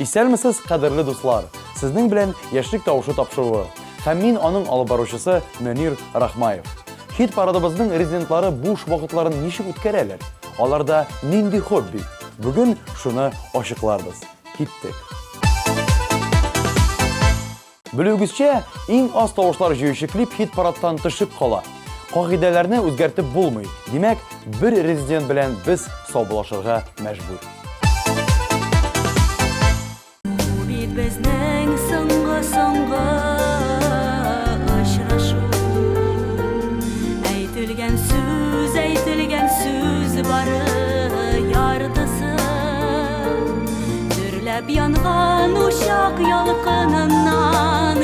Исәнмесез, кадерле дуслар. Сезнең белән яшьлек тавышы тапшыруы. Һәм мин аның алып баручысы Мөнир Рахмаев. Хит парадыбызның резидентлары буш вакытларын ничек үткәрәләр? Аларда нинди хобби? Бүген шуны ачыкларбыз. Киттек. Белүгезчә, иң аз тавышлар җыючы клип хит парадтан төшеп кала. Кагыйдәләрне үзгәртеп булмый. Димәк, бер резидент белән без саубулашырга мәҗбүр. Безнең соңгы очрашу. Әйтелгән сүз бары яртысы. Төрләп янган ушак ялкыныннан.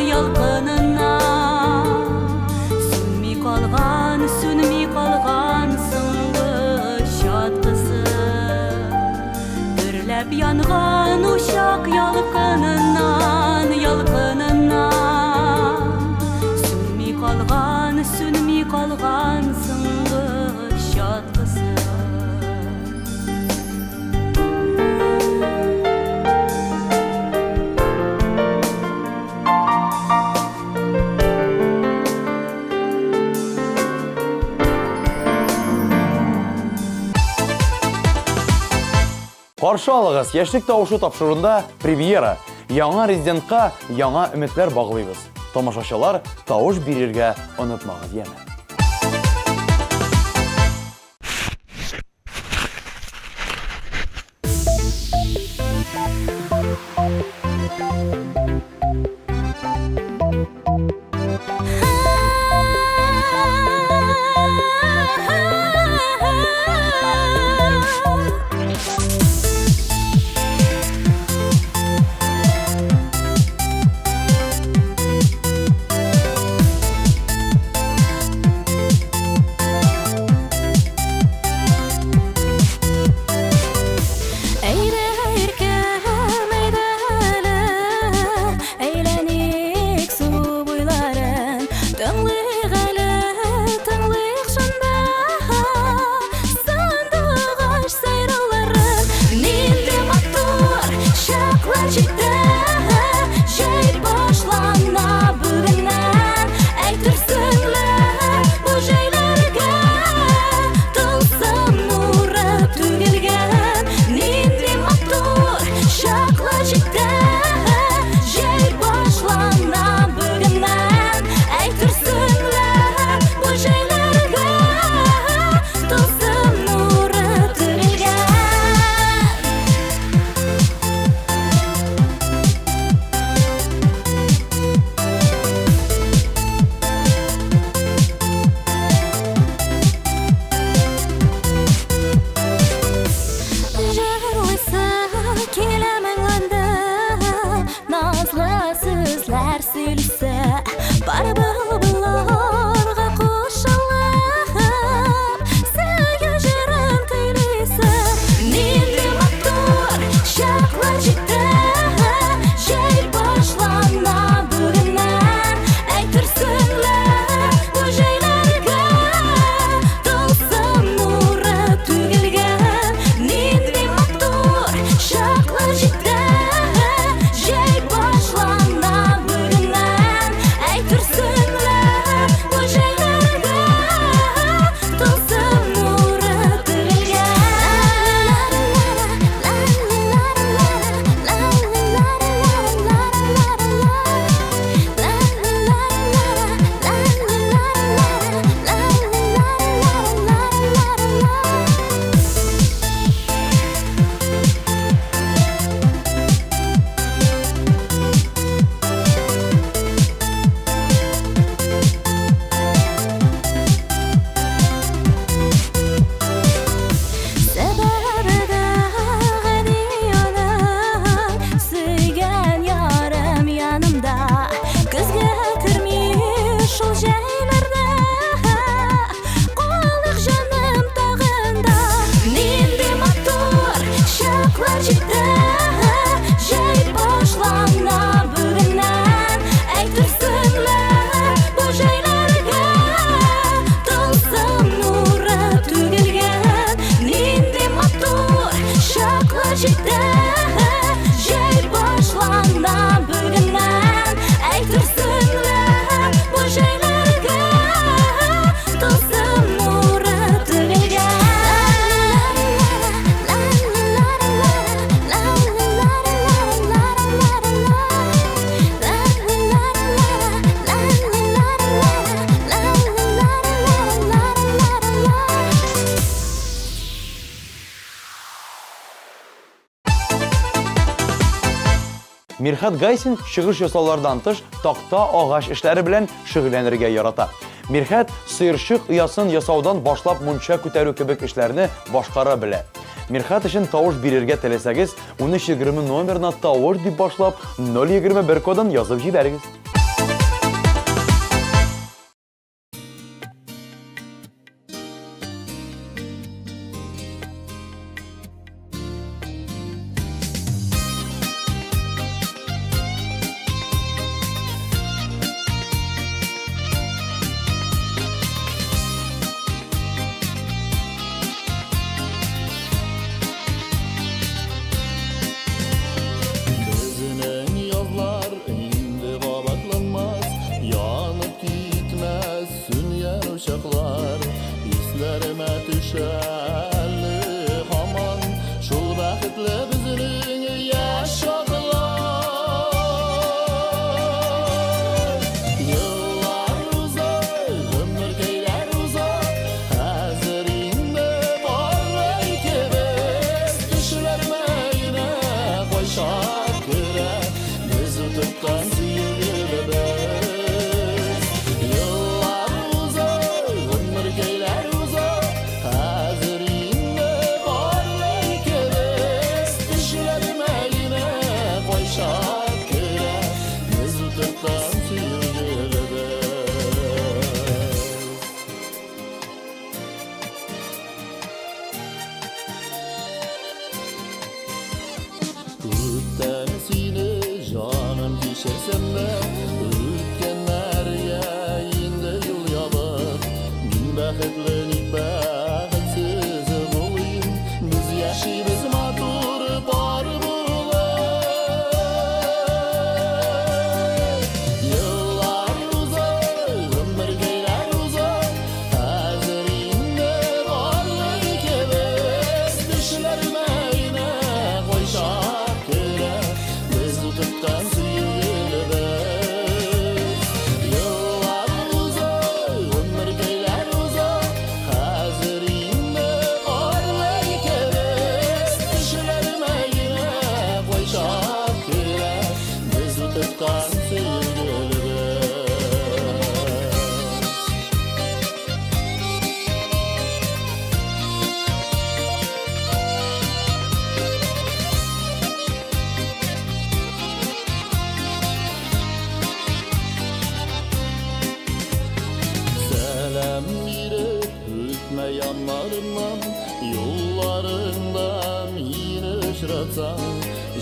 Сүнми калган соңгы чаткысы. Төрләп янган ушак ялкыныннан. Сүнми калган соңгы чаткысы. Каршы алыгыз, яшьлек тавышы тапшыруда премьера. Яңа резидентка яңа өметләр баглыйбыз. Тамашачылар, тавыш бирергә онытмагыз яме. Mirhat Gaysin шығыш ясаулардан тыш тақта ағаш эшләре белән шөгыльләнергә ярата. Mirhat сыерчык ыясын ясаудан башлап мунча күтәрү кебек эшләрне башкара белә. Mirhat өчен тавыш бирергә теләсәгез, 1320 номерына тавыш дип башлап 021 кодын язып җибәрегез.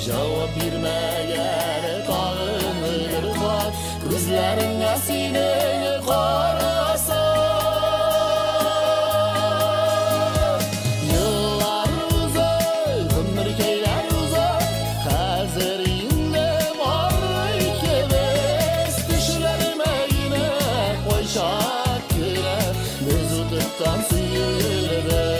Cevap vermeye tağınır var, gözlerine seni karasa. Yıllar uzak, ömür keyler uzak, hazırında var ikimiz. Düşlerime yine koy şakire, biz utıktan sıyırırız.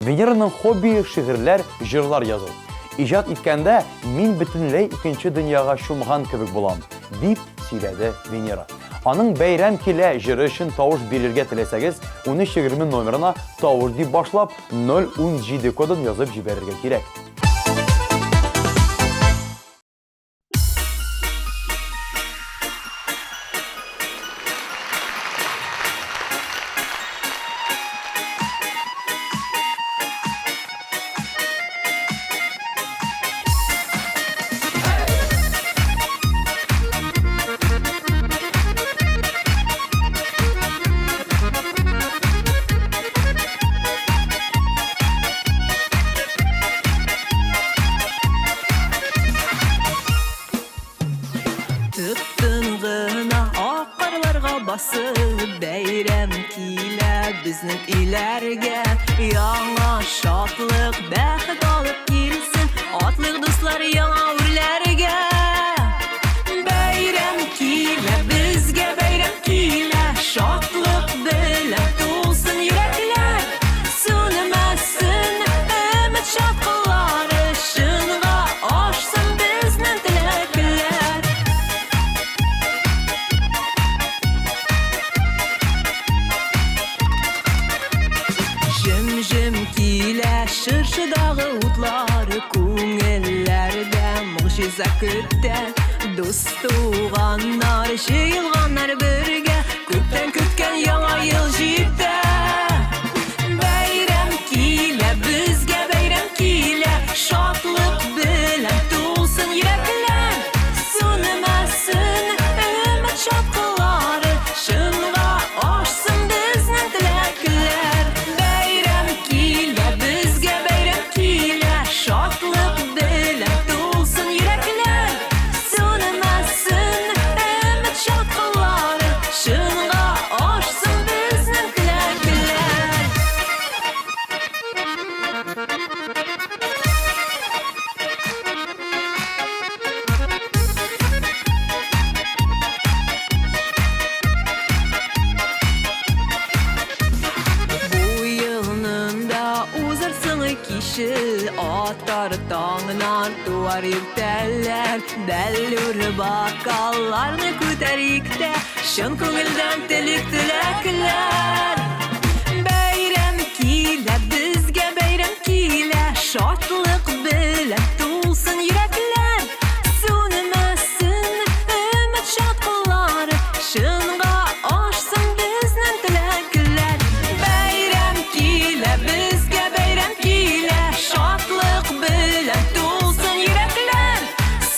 Венераның хоббиі шигырьләр, җырлар язу. Иҗат иткәндә мин бөтенләй икенче дөньяга чумган кебек булам, дип сөйләде Венера. Аның бәйрәм килә җыры өчен тавыш бирергә теләсәгез, 1320 номерына тавыш дип башлап 017 кодын язып җибәрергә кирәк. bası Beyrem kile bizning ilerge Yana şatlık bəxit alıp gelsin Atlık dostlar yana urlerge Beyrem kile bizge beyrem kile Şatlık bilen dolsun yürekler Sönmesin ümit şapkaları Şınğa aşsın bizning dilekler Jim kile şırşıdağı utları Көңелләрдә мұғжиза көтте Дос туғаннар, жиылғаннар бірге Көптен көткен яңа ел җитте Бәйрәм килә, безгә бәйрәм килә Шатлык белән тулсын йөрәкләр Сүнмәсен өмет шапкалары Шынга ашсын безнең теләкләр Бәйрәм килә, безгә бәйрәм килә Шатлык белән тулсын йөрәкләр Сүнмәсен өмет шапкалары Шынга ашсын безнең теләкләр Bu yılının da uzarsın kişi Atar tağınan duvar yükteller Dellur bakallarını küterikte Şın köngülden telik dilekler Beyrem kile bizge beyrem kile Şatlık bilen tulsun yürekler Sönmesin ümit şapkaları Şınga aşsın bizning tilekler Beyrem kile bizge beyrem kile Şatlık bilen tulsun yürekler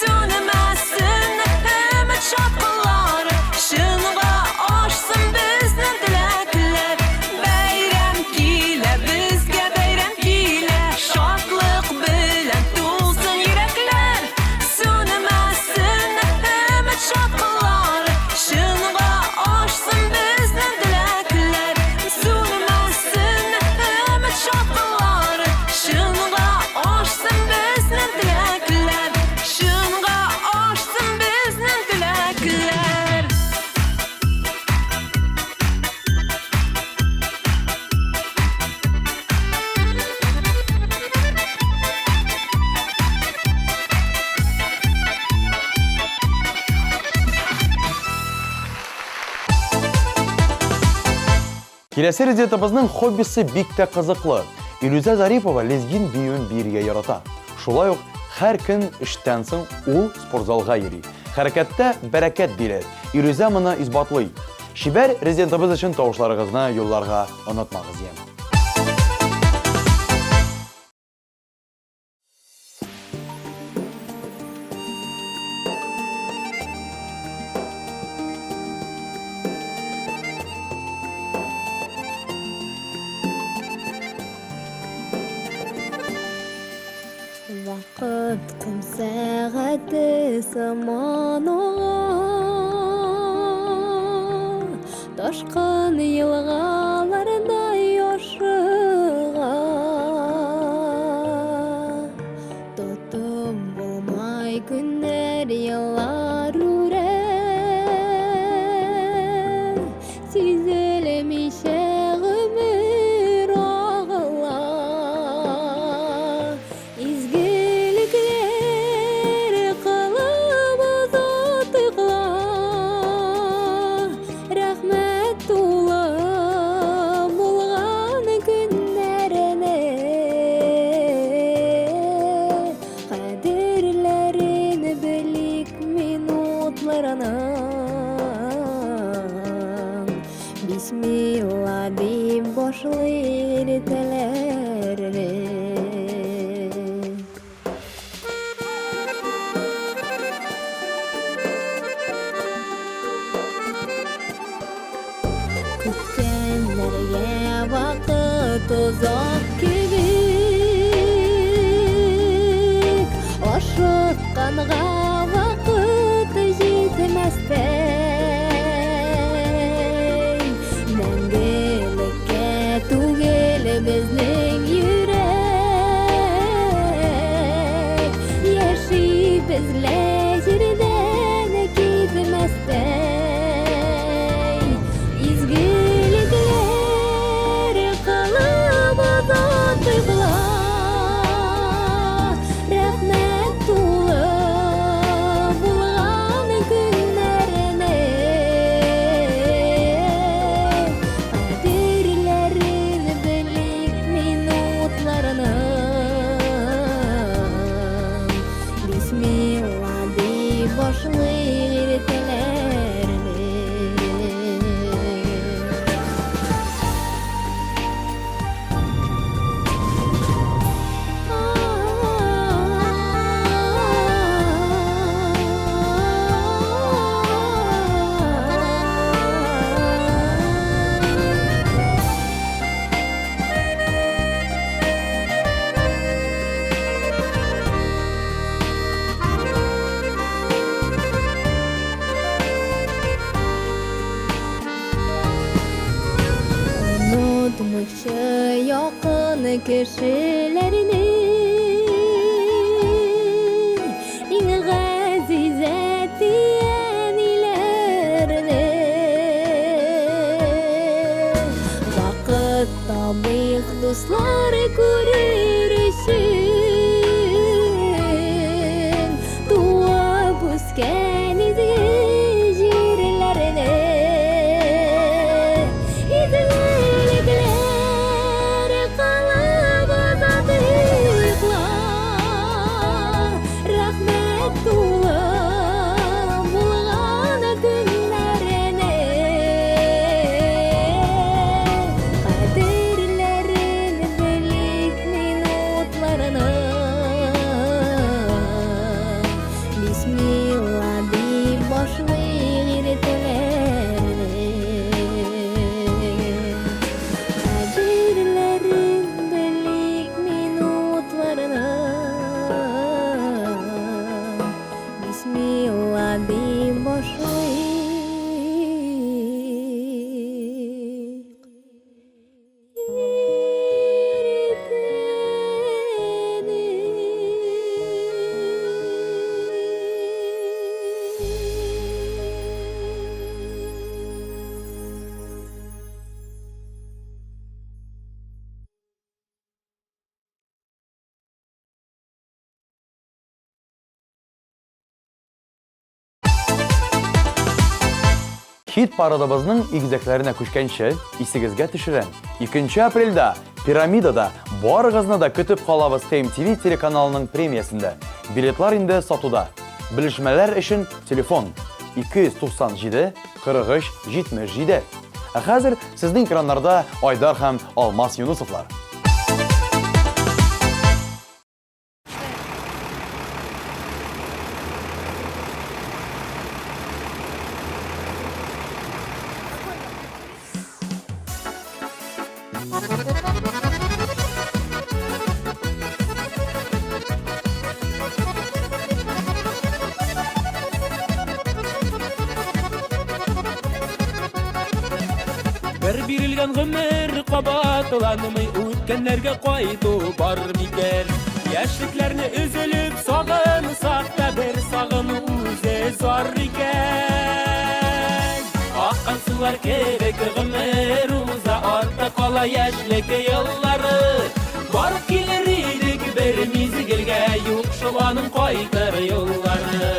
Sönmesin ümit şapkaları Şınga aşsın bizning tilekler Beyrem kile bizge beyrem kile Şatlık bilen tulsun yürekler Sönmesin ümit şapkaları Şınga aşsın bizning tilekler Sönmesin ümit şapkaları Şınga aşsın bizning tilekler Şınga aşsın bizning tilekler Келесі резидентіміздің хоббисі бик тә қызықлы. Илюза Зарипова лезгин биюін бирге ярата. Шулай ук һәр көн эштән соң ул спортзалга йөри. Хәрәкәттә бәрәкәт диләр. Илюза моны исбатлый. Шибәр резидентыбыз өчен тавышларыгызны юлларга онытмагыз ям. Вақыт құм сағаты сыман оған Ташқан елғалардай ошыға Тотым болмай күндер еллар үрә Сизелемейше ғүмір ағыла Изгіліктер қылып ұзатықла Рахмет тулы болған күндеріне Қадірлерін білік минутларынан Бисмилла дейм бошлыр тілеріне Күткенлерге вақыт ұзақ кебек Ашыққанға вақыт жетмәстен kişilerinin İng gazize diyenilerine Vakit tabik dostlar görürüsün Dua büskeniz jirlerine İzlikler kalıp uzadıklar Rahmet dolu bulgan günlerine Kaderlerin birlik minutlarına Bismillah deyip başlayır ertelerine Kaderlerin birlik minutlarına Bismillah deyip başlayır Hit paradabızның игзекләренә күчкәнче, исегезгә төшерәм. 2 апрельдә Пирамидада барыгызны да көтеп калабыз TMTV телеканалының премиясендә. Билетлар инде сатуда. Белешмәләр өчен телефон 297 43 77. Ә хәзер сезнең экраннарда Айдар һәм Алмас Юнусовлар. Бер бирелгән гомер кабатланмый үткәннәргә кайту бар микән? Яшьлекләрне өзелеп сагынсак та бер сагыну үзе зар икән. Аккан сулар кебек гомер уза артта кала яшьлек еллары. Барып килер идек бер мизгелгә юк шул аның кайтыр юллары.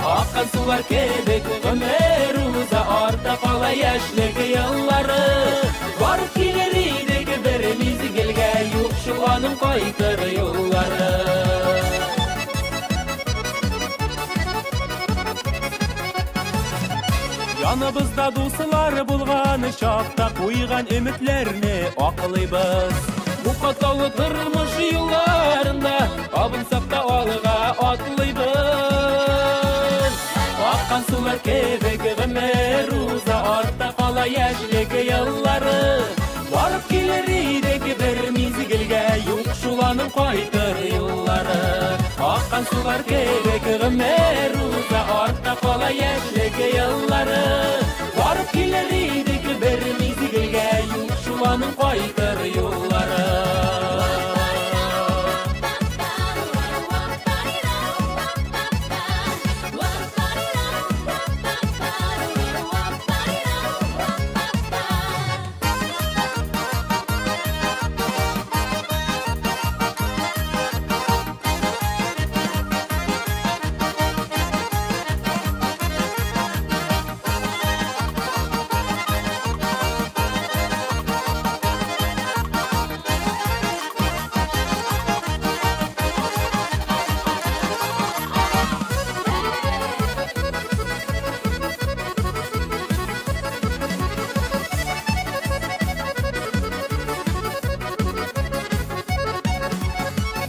Аккан сулар кебек гомер уза артта кала яшьлек еллары. Барып килер идек бер мизгелгә юк шул аның кайтыр юллары. Яныбызда дуслар булган чакта куйган өметләрне аклыйбыз. Бу каталы тормыш юлларында абынсак та алга атлыйбыз. Аккан сулар кебек гомер уза артта кала яшьлек еллары. Барып килер идек бер мизгелгә юк шул аның кайтыр юллары. Аккан сулар кебек гомер уза артта кала яшьлек еллары. Барып килер идек бер мизгелгә юк шул аның кайтыр юллары.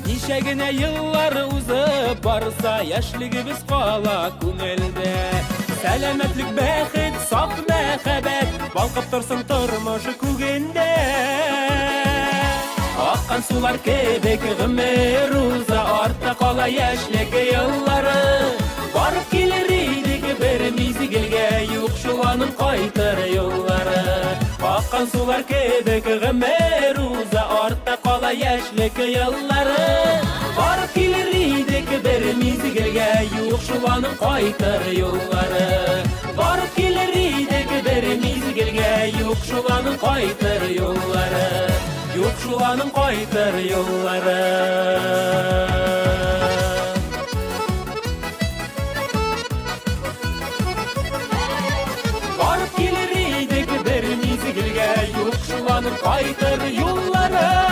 Ничәгенә еллар узып барса, яшьлегебез кала күңелдә. Сәламәтлек, бәхет, саф мәхәббәт балкып торсын тормыш күгендә. Аккан сулар кебек гомер уза артта кала яшьлек еллары. Барып килер идек бер мизгелгә юк шул аның кайтыр юллары. Аккан сулар кебек гомер уза артта кала яшьлек yılları Barıp gelir idik bir mizgilge Yok şulanın kaytır yolları Barıp gelir idik bir mizgilge Yok şulanın kaytır yolları Yok şulanın kaytır yolları Barıp gelir idik bir mizgilge Yok şulanın kaytır yolları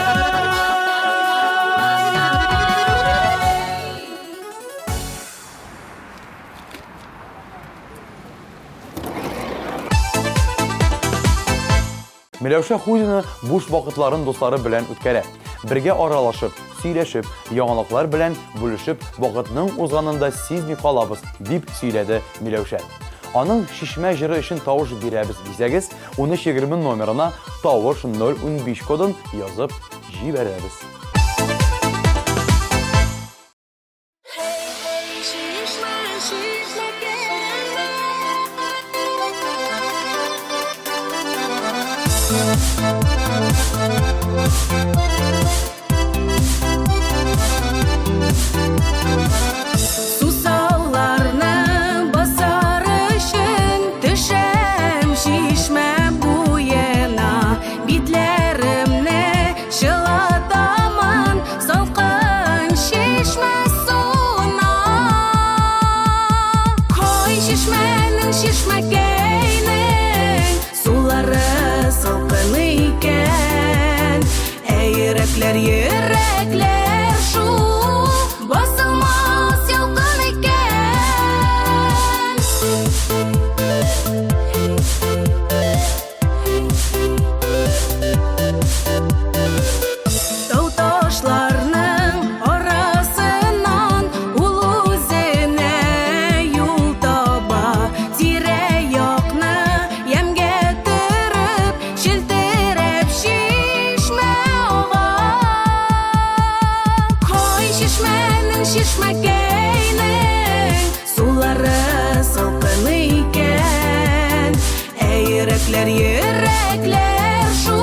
Миләүшә Хузина буш вакытларын дуслары белән үткәрә. Бергә аралашып, сөйләшеп, яңалыклар белән бүлешеп, вакытның узганында сизми калабыз, дип сөйләде Миләүшә. Аның шишмә җыры өчен тавыш бирәбез дисәгез, 1320 номерына тавыш 015 кодын язып җибәрәбез. Сусауларны басар өчен төшәм шишмә буена битләремне чылатамын салкын шишмә суына Кой шишмәнең шишмәкәйнең сулары салкын икән йөрәкләр шу басылмас ялкын икән Тау-ташларның арасынан ул үзенә юл таба тирә-якны ямгә төреп челтерәп шишмә ага Кой шишмәнең шишмәкәйнең сулары салкын икән йөрәкләр шу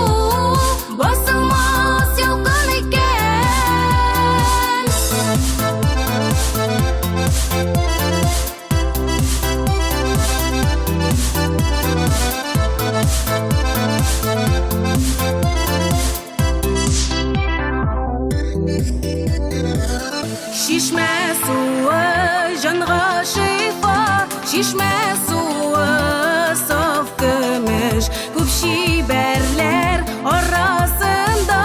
басылмас ялкын икән Шишмә суы җанга шифа Шишмә суы саф көмеш Күп чибәрләр арасында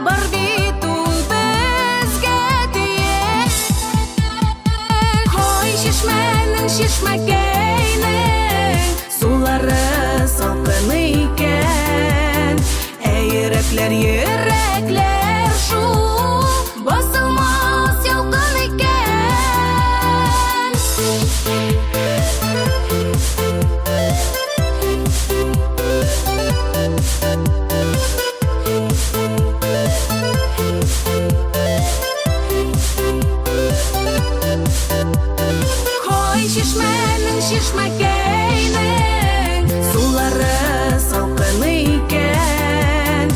Бар бит ул безгә тиеш Кой шишмәнең шишмәкәйнең Сулары салкын икән йөрәкләр шу басылмас ялкын икән Кой шишмәнең шишмәкәйнең сулары салкын икән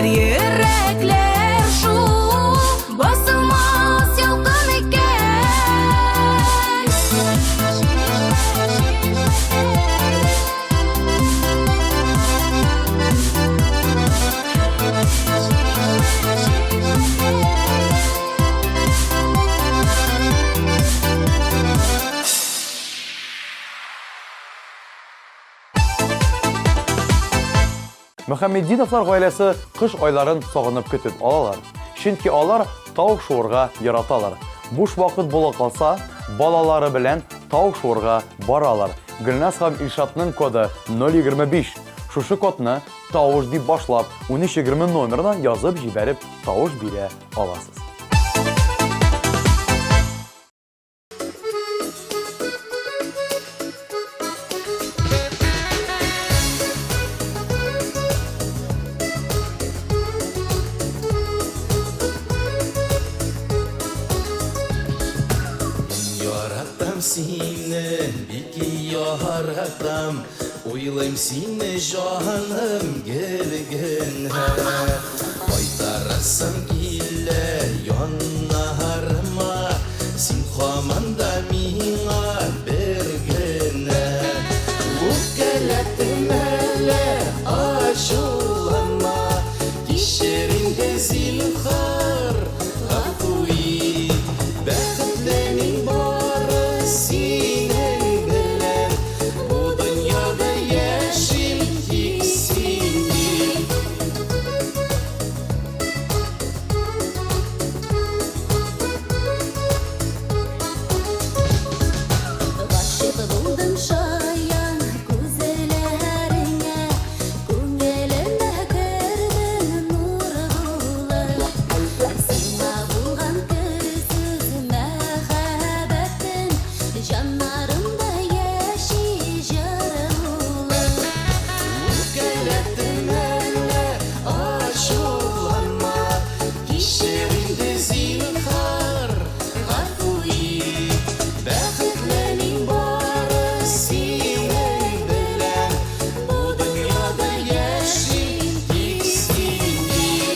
йөрәкләр шу басылмас ялкын икән Мөхәммәддиновлар гаиләсе кыш айларын сагынып көтеп алалар. Чөнки алар тау шуырга яраталар. Буш вакыт була калса, балалары белән тау шуырга баралар. Гөлназ һәм Илшатның коды 025. Шушы кодны тавыш дип башлап, 1320 номерына язып җибәреп тавыш бирә аласыз. Seni biki yarattam Uylayım seni canım gelgin Kaytar Барсам килер яннарыма, син һаман да миңа бер генә. Үпкәләттем әле ачуланма, кичер инде зинһар, гафу ит. Бәхетле бары синең белән, бу дөньяда яшим тик син. Гашык булдым шаян күзләреңә, күңелемә кердең нуры булып. Сиңа булган керсез мәхәббәтем, җаннарымда яши җыры булып. Үпкәләттем әле ачуланма, кичер инде зинһар, гафу ит. Бәхетле бары синең белән, бу дөньяда яшим тик син.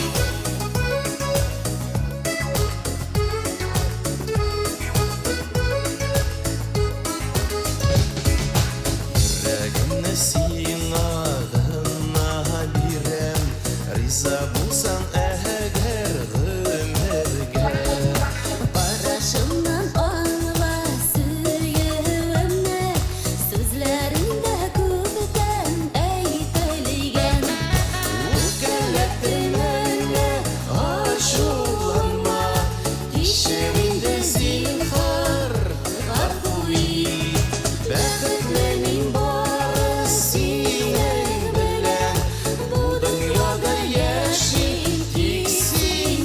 Йөрәгемне сиңа гына бирәм, риза булсаң әгәр гомергә. Барашымнан аңла сөюемне, сүзләреңдә күптән әйтелгән. Үпкәләттем әле ачуланма, кичер инде зинһар, гафу ит. Бәхетле бары синең белән, бу дөньяда яшим тик син.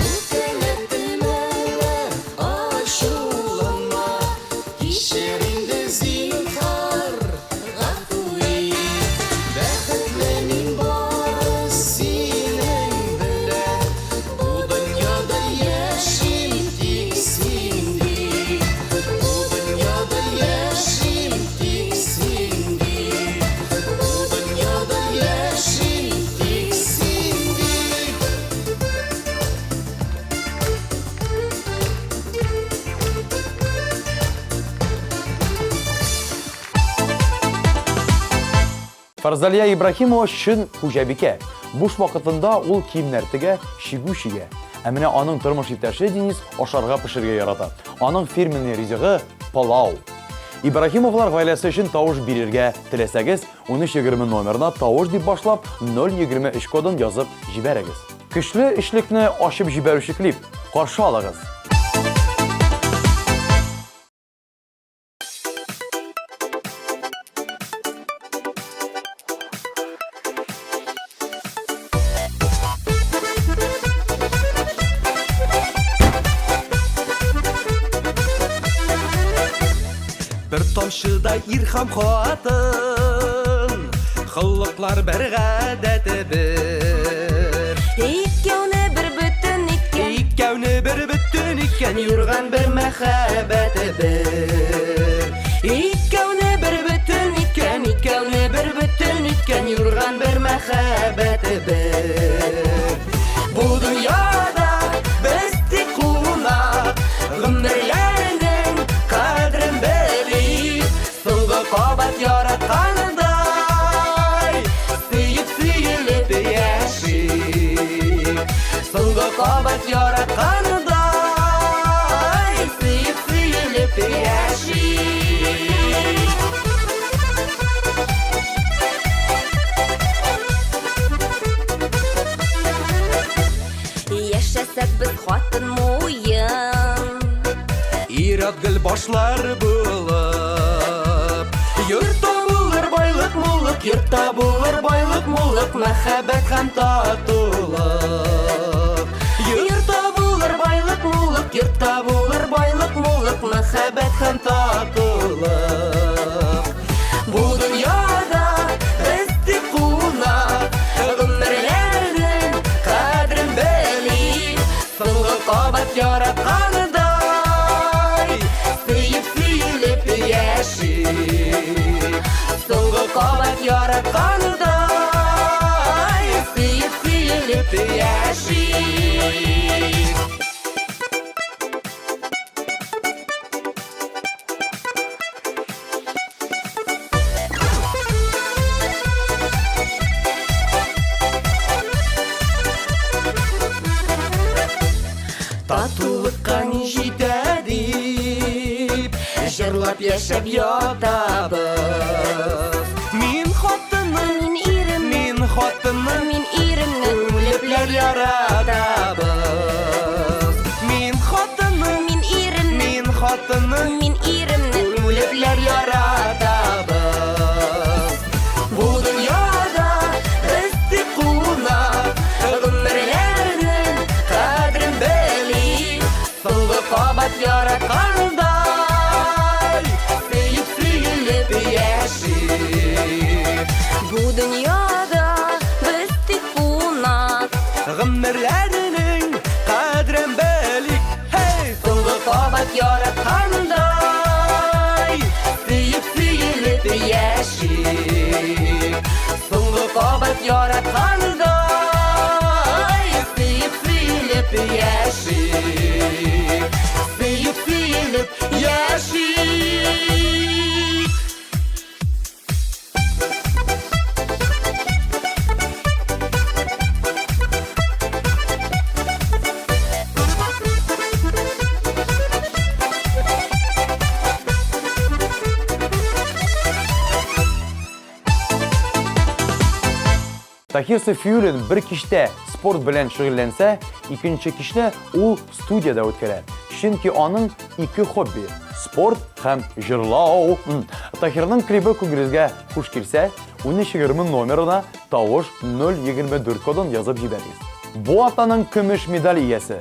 Үпкәләттем әле ачуланма, кичер инде зинһар, гафу ит. Бәхетле бары синең белән, бу дөньяда яшим тик син. Бу дөньяда яшим тик син. Бу дөньяда яшим тик син. Фарзалия Ибрахимова чын хуҗабикә. Буш вакытында ул киемнәр тегә, шигү шигә. Ә менә аның тормыш иптәше Денис ашарга пешергә ярата. Аның фирменный ризыгы палау. Ибрахимовлар гаиләсе өчен тавыш бирергә теләсәгез, 1320 номерына тавыш дип башлап 023 кодын язып җибәрегез. Көчле эшлекне ачып җибәрүче клип. Каршы алыгыз. Бер тамчыда ирхам хатын, хыллыклар бер гадәте бер. Икәүне бер бөтен икән. Икәүне бер бөтен икән, юрган бер мәхәббәте бер. Икәүне бер бөтен икән, икәүне бер бөтен икән, юрган бер мәхәббәте бер. Бу дөньяда без тик кунак, гомерләрнең кадерен белик. Соңгы кабат яраткандай, сөеп-сөелеп яшик. Соңгы кабат яраткандай, сөеп-сөелеп яшик. Яшәсәк без хатын муен. Ир-ат гөл башлар булып, йортта булыр байлык муллык, йортта булыр байлык муллык, мәхәббәт һәм татулык. Йортта булыр байлык муллык, йортта булыр байлык муллык, мәхәббәт һәм татулык. Бу дөньяда yaratkanıday Sıyıp sıyılıp yaşayır Татулыкка не жетедip Жырлап яшәп ятабыз Мин хатыным, Мин ирем, мин хатыным мин иремне Үлепләр яратабыз Мин хатыным, Мин ирем, мин хатыным мин иремне Үлепләр яратабыз Бу дөньяда без тик кунак Гомерләрнең кадерен белик Соңгы кабат яраткандай Сөйіп сөйілеп яшик Бу дөньяда без тик кунак Гомерләрнең кадерен белик Hey! Соңгы кабат яраткандай Сөйіп сөйілеп яшик Соңгы кабат яраткандай Сөйіп сөйілеп яшик Сөйіп сөйілеп яшик Tahir Safiullin bir kishda sport bilan shug'ullansa, ikkinchi kishda u studiyada o'tkazadi. Chunki uning ikki hobbi, sport ham jırlao. Tahirning klibi ko'ngilingizga xush kelsa, uni shigirmin nomerina tovush 024 kodon yozib jibaringiz. Bu haftaning kumush medal egasi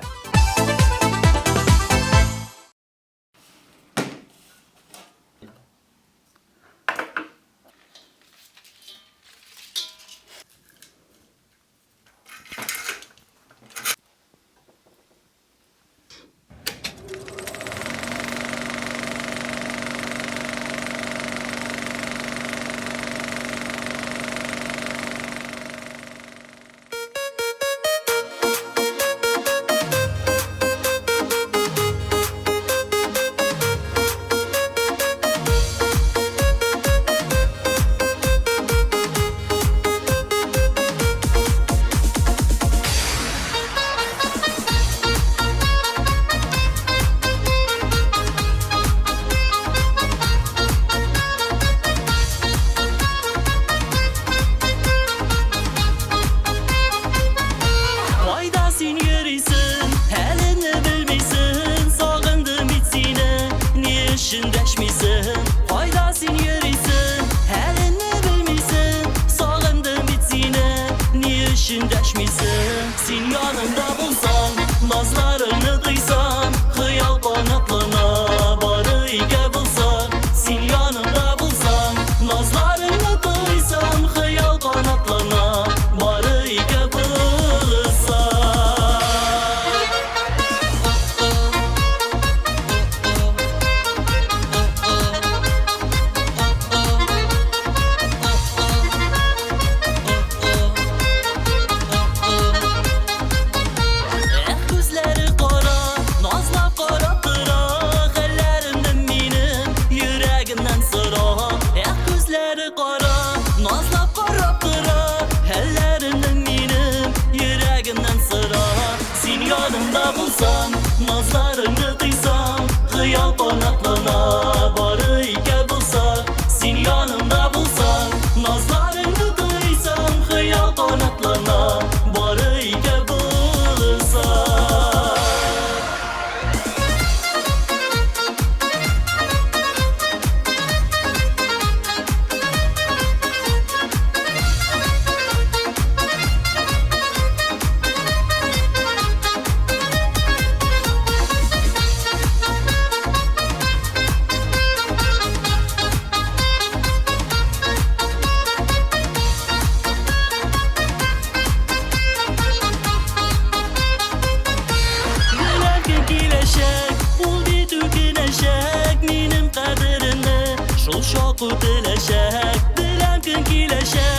Şol şoku dileşek, dilem gün gileşek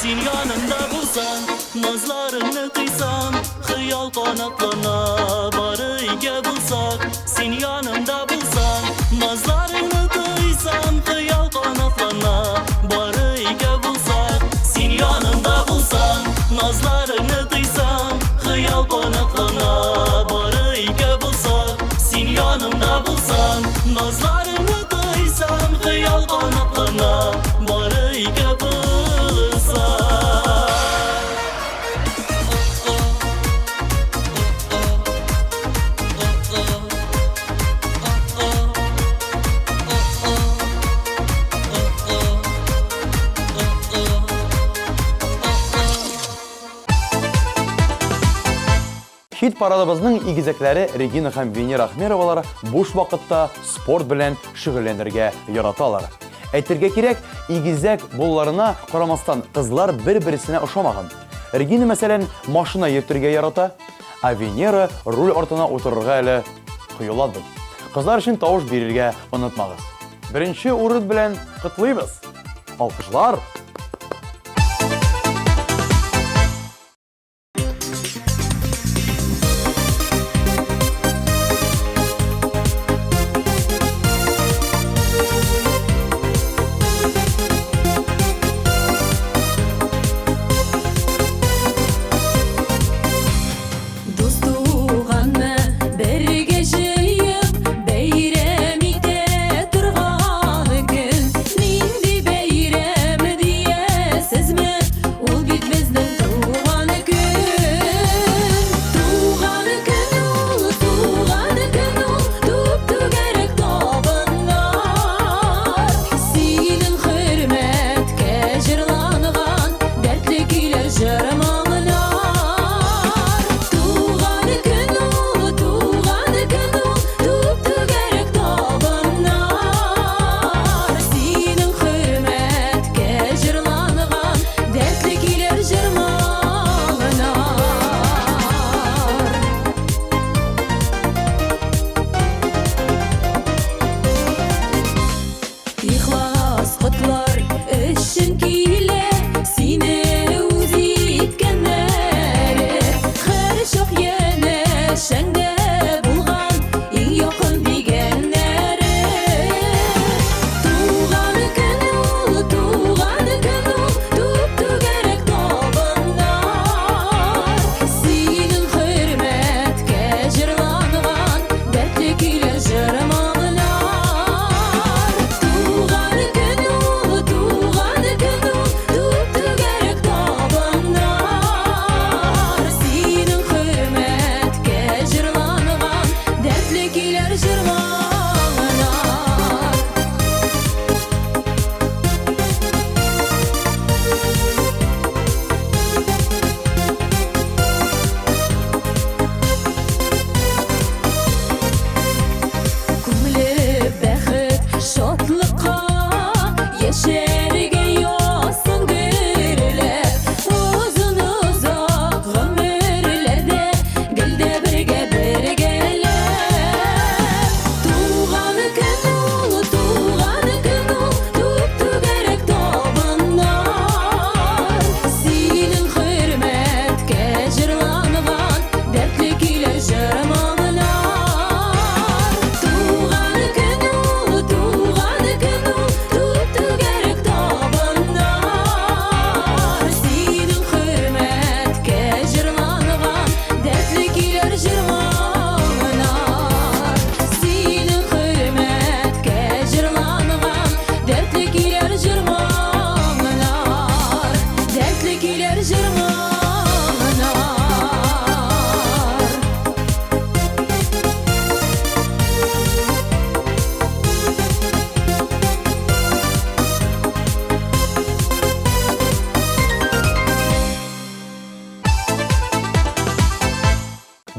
Sen yanımda bulsan, nazlarını kıysam, hıyal kanatlarına barıyge bulsak. Sen yanımda bulsan, nazlarını kıysam, hıyal kanatlarına barıyge bulsak. Sen yanımda bulsan, nazlarını kıysam, hıyal kanatlarına barıyge bulsak. Sen yanımda bulsan, nazlarını kıysam, hıyal kanatlarına barıyge bulsak. Hit paradыбызның игезәкләре Регина һәм Венера Ахмеровалар буш вакытта спорт белән шөгыльләнергә яраталар. Әйтергә кирәк, игезәк булуларына карамастан кызлар бер-берсенә ошамаган. Регина мәсәлән машина йөртергә ярата, а Венера руль артына утырырга әле кыюлады. Кызлар өчен тавыш бирергә онытмагыз. Беренче урын белән котлыйбыз. Алкышлар!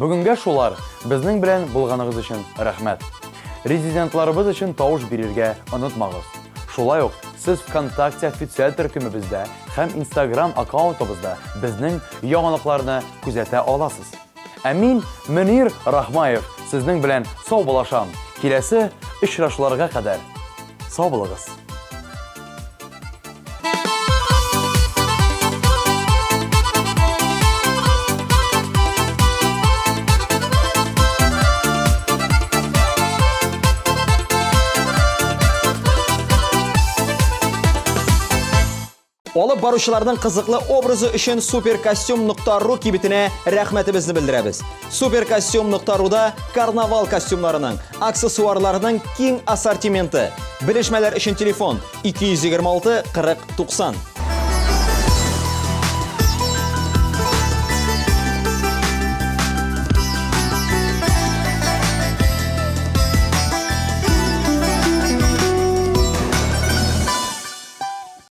Бүгенге шулар. Безнең белән булганыгыз өчен рәхмәт. Резидентларыбыз өчен тавыш бирергә онытмагыз. Шулай ук сез ВКонтакте официаль төркемебездә һәм Instagram аккаунтыбызда безнең яңалыкларны күзәтә аласыз. Ә мин Мөнир Рахмаев сезнең белән сау булашам. Киләсе очрашуларга кадәр сау булыгыз. Алып баручыларның кызыклы образы өчен supercostume.ru кибетенә рәхмәтебезне белдерәбез. Supercostume.ru'да карнавал костюмнарының, аксессуарларының киң ассортименты. Белешмәләр өчен телефон 226 40 90.